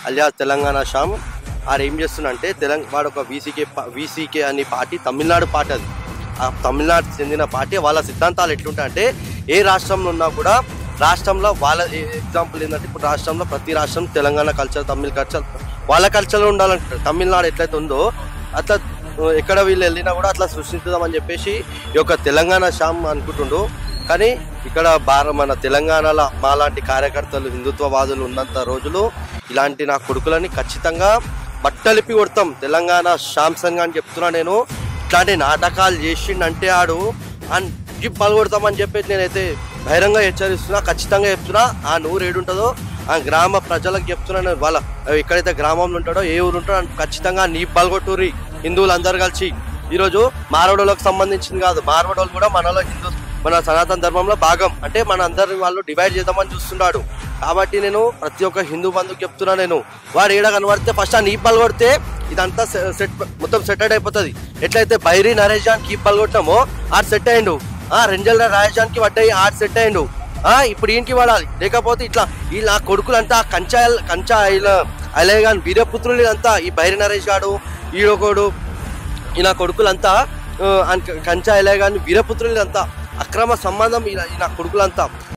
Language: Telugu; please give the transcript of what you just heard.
అలియాస్ తెలంగాణ శ్యామ్ ఆడు ఏం చేస్తున్నంటే వాడు ఒక వీసీకే అనే పార్టీ, తమిళనాడు పార్టీ. అది ఆ తమిళనాడు చెందిన పార్టీ. వాళ్ళ సిద్ధాంతాలు ఎట్లుంటాయంటే ఏ రాష్ట్రంలో ఉన్నా కూడా రాష్ట్రంలో వాళ్ళ ఎగ్జాంపుల్ ఏంటంటే ఇప్పుడు రాష్ట్రంలో ప్రతి రాష్ట్రం తెలంగాణ కల్చర్, తమిళ కల్చర్, వాళ్ళ కల్చర్లో ఉండాలంటారు. తమిళనాడు ఎట్లయితే ఉందో అట్లా ఎక్కడ వీళ్ళు వెళ్ళినా కూడా అట్లా సృష్టించుదామని చెప్పేసి ఈ యొక్క తెలంగాణ శ్యామ్ అనుకుంటుండు. కానీ ఇక్కడ మన తెలంగాణలో మాలాంటి కార్యకర్తలు, హిందుత్వవాదులు ఉన్నంత రోజులు ఇలాంటి నా కొడుకులని ఖచ్చితంగా బట్టలిపి కొడతాం. తెలంగాణ శ్యామ్సన్ అని చెప్తున్నా నేను. ఇట్లాంటి నాటకాలు చేసిండంటే ఆడు అని పాల్గొడతామని చెప్పేసి నేనైతే బహిరంగ హెచ్చరిస్తున్నా. ఖచ్చితంగా చెప్తున్నా. ఆ నూరు ఏడుంటుందో ఆ గ్రామ ప్రజలకు చెప్తున్నాను. వాళ్ళ ఎక్కడైతే గ్రామంలో ఉంటాడో, ఏ ఊరు ఉంటాడో ఖచ్చితంగా నీ పాల్గొట్టుర్రి హిందువులు అందరు కలిసి. ఈరోజు మార్వాడోళ్ళకి సంబంధించింది కాదు, మార్వాడోళ్ళు కూడా మనలో మన సనాతన ధర్మంలో భాగం. అంటే మన అందరి వాళ్ళు డివైడ్ చేద్దామని చూస్తున్నాడు. కాబట్టి నేను ప్రతి ఒక్క హిందూ బంధువుకి చెప్తున్నా, నేను వాడు ఏడ కనబడితే ఫస్ట్ ఆ నీ పాల్గొడితే ఇదంతా మొత్తం సెటెడ్ అయిపోతుంది. ఎట్లయితే బైరీ నరేష్ జాన్కి ఈ పాల్గొట్టామో ఆడు సెట్ అయ్యిండు, రెంజల్ రాజానికి పడ్డాయి ఆడు సెట్ అయ్యిండు. ఇప్పుడు ఈయనకి పడాలి. లేకపోతే ఇట్లా వీళ్ళ కొడుకులంతా కంచా అలే కానీ వీరపుత్రులు అంతా ఈ బైరీ నరేష్ గాడు ఈడొకడు ఇలా కొడుకులంతా కంచా అలే కానీ వీరపుత్రులు అంతా అక్రమ సంబంధం ఇలా కొడుకులంతా